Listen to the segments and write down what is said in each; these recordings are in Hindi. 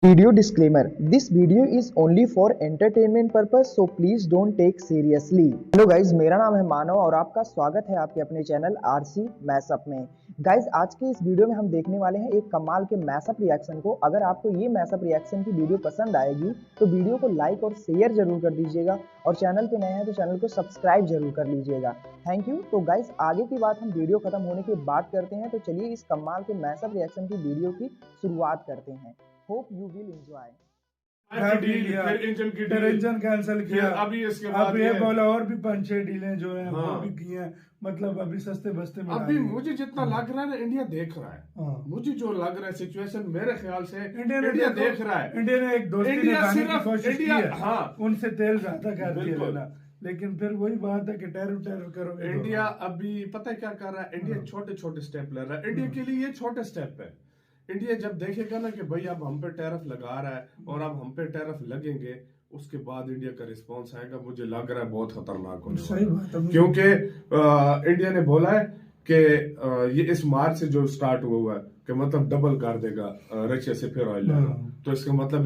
Video disclaimer: This video is only for entertainment purpose, so please don't take seriously. Hello guys, मेरा नाम है मानव और आपका स्वागत है आपके अपने चैनल आरसी मैशअप में। गाइज, आज के इस वीडियो में हम देखने वाले हैं एक कमाल के मैशअप रिएक्शन को। अगर आपको ये मैशअप रिएक्शन की वीडियो पसंद आएगी तो वीडियो को लाइक और शेयर जरूर कर दीजिएगा और चैनल पे नए हैं तो चैनल को सब्सक्राइब जरूर कर लीजिएगा। Thank you. तो गाइज, आगे की बात हम वीडियो खत्म होने के बाद करते हैं, तो चलिए इस कमाल के मैशअप रिएक्शन की वीडियो की शुरुआत करते हैं। Hope you will enjoy. फिर इंजन कैंसिल किया। अभी इसके बाद अब ये बोला और भी 5-6 डीलें जो है हाँ। वो भी की हैं। मतलब अभी सस्ते बस्ते में अभी मुझे जितना लग रहा है ना, इंडिया देख रहा है। हाँ। मुझे जो लग रहा है सिचुएशन, मेरे ख्याल से इंडिया देख रहा है। इंडिया ने एक दोस्ती निभाने की कोशिश की है। हाँ, उनसे तेल ज्यादा कर दिया लेना, लेकिन फिर वही बात है कि टेरर करो। इंडिया अभी पता है क्या कर रहा है? इंडिया छोटे छोटे स्टेप ले रहा है। इंडिया के लिए ये छोटे स्टेप है। इंडिया जब देखेगा ना कि भाई अब हम पे टैरिफ लगा रहा है और अब हम पे टैरिफ लगेंगे, उसके बाद इंडिया का रिस्पांस आएगा। मुझे लग रहा है बहुत खतरनाक होने सही बात है, क्योंकि इंडिया ने बोला है कि ये इस मार्च से जो स्टार्ट हुआ है कि मतलब डबल कर देगा रशिया से फिर ऑयल लेना। तो इसका मतलब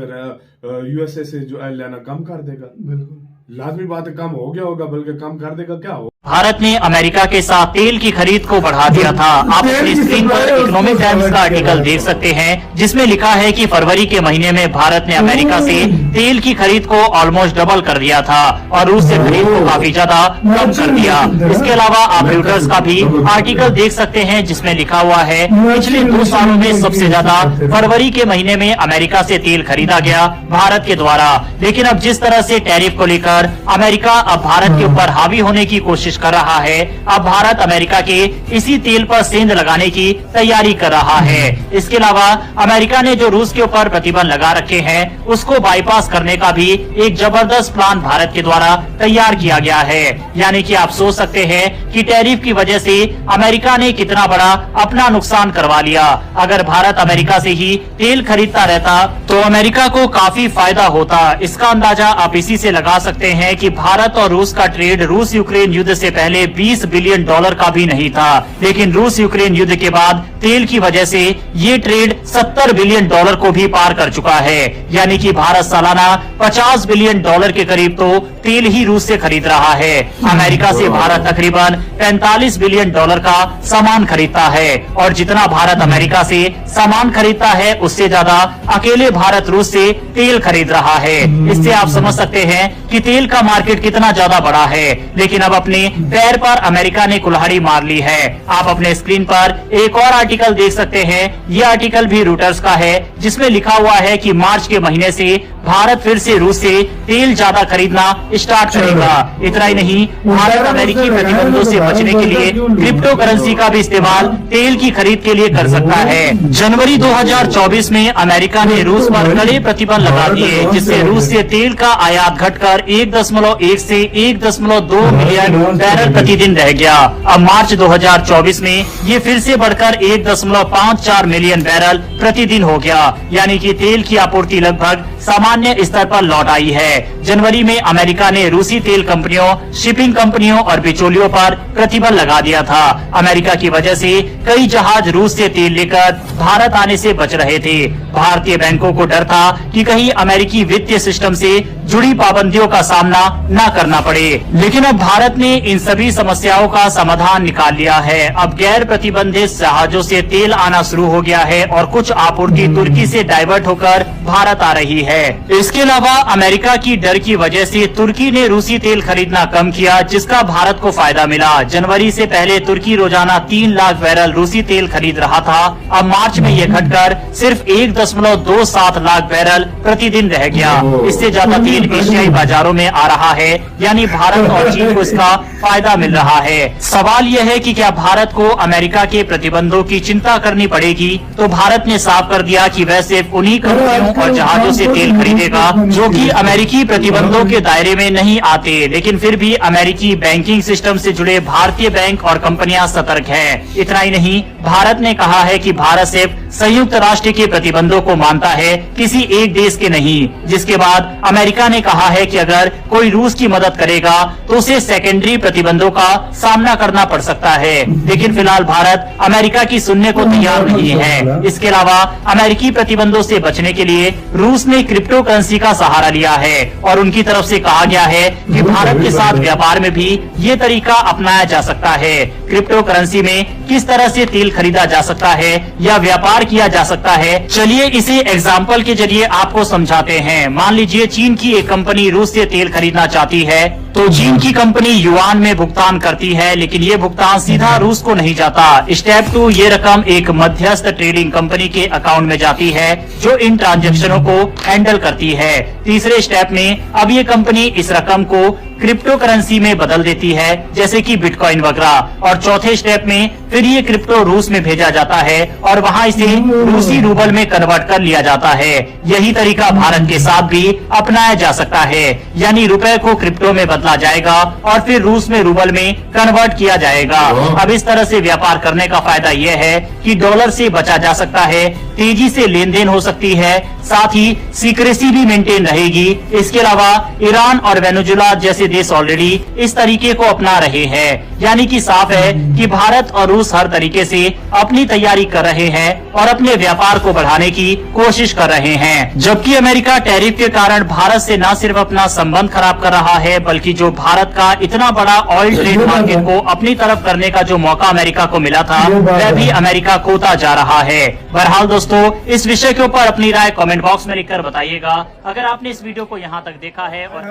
यूएसए से जो ऑयल लेना कम कर देगा। बिल्कुल लाजमी बात है, कम हो गया होगा, बल्कि कम कर देगा। क्या हो, भारत ने अमेरिका के साथ तेल की खरीद को बढ़ा दिया था। आप अपनी स्क्रीन पर इकोनॉमिक टाइम्स का आर्टिकल देख सकते हैं, जिसमें लिखा है कि फरवरी के महीने में भारत ने अमेरिका से तेल की खरीद को ऑलमोस्ट डबल कर दिया था और रूस से खरीद को काफी ज्यादा कम कर दिया। इसके अलावा आप रॉयटर्स का भी आर्टिकल देख सकते हैं, जिसमें लिखा हुआ है पिछले 2 सालों में सबसे ज्यादा फरवरी के महीने में अमेरिका से तेल खरीदा गया भारत के द्वारा। लेकिन अब जिस तरह से टैरिफ को लेकर अमेरिका अब भारत के ऊपर हावी होने की कोशिश कर रहा है, अब भारत अमेरिका के इसी तेल पर सेंध लगाने की तैयारी कर रहा है। इसके अलावा अमेरिका ने जो रूस के ऊपर प्रतिबंध लगा रखे हैं, उसको बाईपास करने का भी एक जबरदस्त प्लान भारत के द्वारा तैयार किया गया है। यानी कि आप सोच सकते हैं कि टैरिफ की वजह से अमेरिका ने कितना बड़ा अपना नुकसान करवा लिया। अगर भारत अमेरिका से ही तेल खरीदता रहता तो अमेरिका को काफी फायदा होता। इसका अंदाजा आप इसी से लगा सकते हैं कि भारत और रूस का ट्रेड रूस यूक्रेन युद्ध से पहले $20 बिलियन का भी नहीं था, लेकिन रूस यूक्रेन युद्ध के बाद तेल की वजह से ये ट्रेड $70 बिलियन को भी पार कर चुका है। यानी कि भारत सालाना $50 बिलियन के करीब तो तेल ही रूस से खरीद रहा है। अमेरिका से भारत तकरीबन $45 बिलियन का सामान खरीदता है और जितना भारत अमेरिका से सामान खरीदता है, उससे ज्यादा अकेले भारत रूस से तेल खरीद रहा है। इससे आप समझ सकते हैं कि तेल का मार्केट कितना ज्यादा बड़ा है। लेकिन अब अपने पैर पर अमेरिका ने कुल्हाड़ी मार ली है। आप अपने स्क्रीन पर एक और आर्टिकल देख सकते हैं। ये आर्टिकल भी रॉयटर्स का है, जिसमें लिखा हुआ है कि मार्च के महीने से भारत फिर से रूस से तेल ज्यादा खरीदना स्टार्ट करेगा। इतना ही नहीं, भारत अमेरिकी प्रतिबंधों से बचने के लिए क्रिप्टो करेंसी का भी इस्तेमाल तेल की खरीद के लिए कर सकता है। जनवरी 2024 में अमेरिका ने रूस पर कड़े प्रतिबंध लगा दिए, जिससे रूस से तेल का आयात घटकर 1.1 से 1.2 मिलियन बैरल प्रतिदिन रह गया। अब मार्च 2024 में ये फिर से बढ़कर 1.54 मिलियन बैरल प्रतिदिन हो गया। यानी कि तेल की आपूर्ति लगभग सामान्य स्तर पर लौट आई है। जनवरी में अमेरिका ने रूसी तेल कंपनियों, शिपिंग कंपनियों और बिचौलियों पर प्रतिबंध लगा दिया था। अमेरिका की वजह से कई जहाज रूस से तेल लेकर भारत आने से बच रहे थे। भारतीय बैंकों को डर था कि कहीं अमेरिकी वित्तीय सिस्टम से जुड़ी पाबंदियों का सामना न करना पड़े। लेकिन अब भारत ने इन सभी समस्याओं का समाधान निकाल लिया है। अब गैर प्रतिबंधित जहाजों से तेल आना शुरू हो गया है और कुछ आपूर्ति तुर्की से डाइवर्ट होकर भारत आ रही है। इसके अलावा अमेरिका की डर की वजह से तुर्की ने रूसी तेल खरीदना कम किया, जिसका भारत को फायदा मिला। जनवरी से पहले तुर्की रोजाना 3 लाख बैरल रूसी तेल खरीद रहा था। अब मार्च में यह घटकर सिर्फ 1.27 लाख बैरल प्रतिदिन रह गया। इससे ज्यादा तेल एशियाई बाजारों में आ रहा है, यानी भारत और चीन को इसका फायदा मिल रहा है। सवाल यह है कि क्या भारत को अमेरिका के प्रतिबंधों की चिंता करनी पड़ेगी? तो भारत ने साफ कर दिया कि वह सिर्फ उन्हीं कंपनियों और जहाजों से तेल खरीदेगा जो कि अमेरिकी प्रतिबंधों के दायरे में नहीं आते। लेकिन फिर भी अमेरिकी बैंकिंग सिस्टम से जुड़े भारतीय बैंक और कंपनियां सतर्क हैं। इतना ही नहीं, भारत ने कहा है कि भारत सिर्फ संयुक्त राष्ट्र के प्रतिबंधों को मानता है, किसी एक देश के नहीं। जिसके बाद अमेरिका ने कहा है कि अगर कोई रूस की मदद करेगा तो उसे सेकेंडरी प्रतिबंधों का सामना करना पड़ सकता है। लेकिन फिलहाल भारत अमेरिका की सुनने को तैयार नहीं है। इसके अलावा अमेरिकी प्रतिबंधों से बचने के लिए रूस ने क्रिप्टो करेंसी का सहारा लिया है और उनकी तरफ से कहा गया है कि भारत के साथ व्यापार में भी ये तरीका अपनाया जा सकता है। क्रिप्टो करेंसी में किस तरह से तेल खरीदा जा सकता है या व्यापार किया जा सकता है, चलिए इसे एग्जाम्पल के जरिए आपको समझाते हैं। मान लीजिए चीन की एक कंपनी रूस से तेल खरीदना चाहती है, तो चीन की कंपनी युआन में भुगतान करती है, लेकिन ये भुगतान सीधा रूस को नहीं जाता। स्टेप 2, ये रकम एक मध्यस्थ ट्रेडिंग कंपनी के अकाउंट में जाती है जो इन ट्रांजैक्शनों को हैंडल करती है। तीसरे स्टेप में अब ये कंपनी इस रकम को क्रिप्टो करेंसी में बदल देती है, जैसे कि बिटकॉइन वगैरह। और चौथे स्टेप में फिर ये क्रिप्टो रूस में भेजा जाता है और वहां इसे रूसी रूबल में कन्वर्ट कर लिया जाता है। यही तरीका भारत के साथ भी अपनाया जा सकता है, यानी रुपए को क्रिप्टो में बदला जाएगा और फिर रूस में रूबल में कन्वर्ट किया जाएगा। अब इस तरह से व्यापार करने का फायदा यह है कि डॉलर से बचा जा सकता है, तेजी से लेन देन हो सकती है, साथ ही सीक्रेसी भी मेंटेन रहेगी। इसके अलावा ईरान और वेनेजुएला जैसे देश ऑलरेडी इस तरीके को अपना रहे हैं, यानी कि साफ है कि भारत और रूस हर तरीके से अपनी तैयारी कर रहे हैं और अपने व्यापार को बढ़ाने की कोशिश कर रहे हैं। जबकि अमेरिका टैरिफ के कारण भारत से न सिर्फ अपना संबंध खराब कर रहा है, बल्कि जो भारत का इतना बड़ा ऑयल ट्रेड मार्केट को अपनी तरफ करने का जो मौका अमेरिका को मिला था, वह भी अमेरिका खोता जा रहा है। बहरहाल दोस्तों, इस विषय के ऊपर अपनी राय कमेंट बॉक्स में लिखकर बताइएगा। अगर आपने इस वीडियो को यहाँ तक देखा है और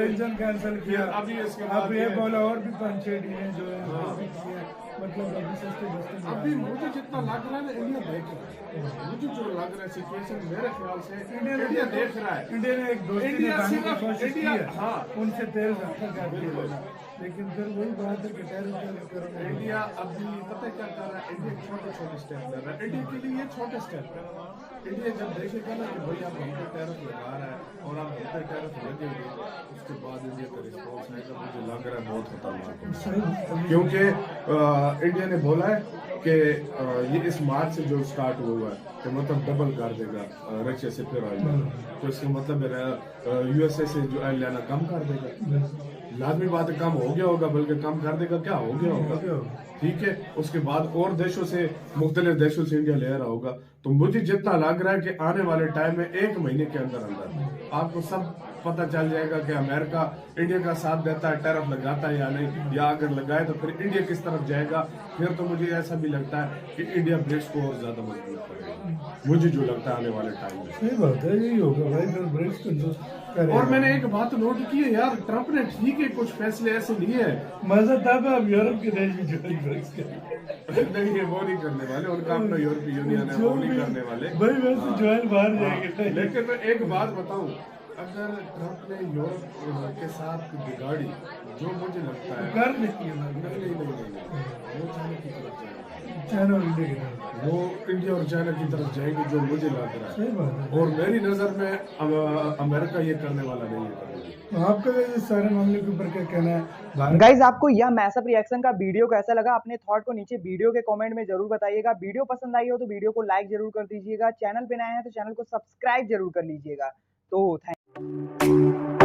इंजन कैंसिल किया, अब ये बोला और भी 5-6 डीलें जो है मतलब अभी सस्ते अभी मुझे जितना लग रहा है ना, इंडिया देख रहा है। मुझे जो लग रहा है सिचुएशन, मेरे ख्याल से इंडिया देख रहा है। इंडिया ने एक दोस्ती निभाने की कोशिश की है, हाँ, उनसे तेल रखा कर दिया, लेकिन फिर वही बात है कि टैरिफ करो। इंडिया अभी पता है क्या कर रहा है, इंडिया छोटे छोटे स्टेप ले रहा है। इंडिया के लिए ये छोटे स्टेप है। इंडिया जब देखेगा ना कि भाई आप हम पे टैरिफ लगा रहा है और आप हम पे टैरिफ लगेंगे, उसके बाद इंडिया का रिस्पॉन्स आएगा, मुझे लग रहा है बहुत खतरनाक है। क्योंकि इंडिया ने बोला है कि ये इस मार्च से जो स्टार्ट हुआ है तो मतलब डबल कर देगा रशिया से फिर आएगा, तो इसका मतलब यूएसए से जो ऑयल लेना कम कर देगा। लाजमी बात है, कम हो गया होगा, बल्कि कम कर देगा, क्या हो गया होगा, ठीक है। उसके बाद और देशों से, मुख्तलिफ देशों से इंडिया ले रहा होगा। तो मुझे जितना लग रहा है कि आने वाले टाइम में 1 महीने के अंदर अंदर आपको सब पता चल जाएगा कि अमेरिका इंडिया का साथ देता है, टैरिफ लगाता है या नहीं, या अगर लगाए तो फिर इंडिया किस तरफ जाएगा। फिर तो मुझे ऐसा भी लगता है कि इंडिया ब्रिक्स को और ज्यादा मजबूत करेगा, मुझे जो लगता है आने वाले टाइम में। सही बात है, यही होगा भाई, फिर ब्रिक्स को करेगा। और मैंने एक बात नोट की है यार, ट्रंप ने ठीक है कुछ फैसले ऐसे लिए हैं, मजा तब है अब यूरोप के देश भी ज्वाइन ब्रिक्स के नहीं ये वो नहीं करने वाले, उनका अपना यूरोपीय यूनियन है, वो नहीं करने वाले भाई, वैसे ज्वाइन बाहर जाएंगे। लेकिन मैं एक बात बताऊं, अगर ट्रंप ने यूरोप के साथ बिगाड़ी, जो मुझे लगता है कर नहीं, वो चाइना की तरफ जाएगा, चाइना और इंडिया की तरफ, वो इंडिया और चाइना की तरफ जाएंगे, जो मुझे लग रहा है। सही बात है। और मेरी नजर में अमेरिका ये करने वाला नहीं है। तो आपका इस सारे मामले के ऊपर क्या कहना है? गाइज, आपको यह मैसअप रिएक्शन का वीडियो कैसा लगा? अपने थॉट को नीचे वीडियो के कमेंट में जरूर बताइएगा। वीडियो पसंद आई हो तो वीडियो को लाइक जरूर कर दीजिएगा। चैनल पे नए हैं तो चैनल को सब्सक्राइब जरूर कर लीजिएगा। तो थैंक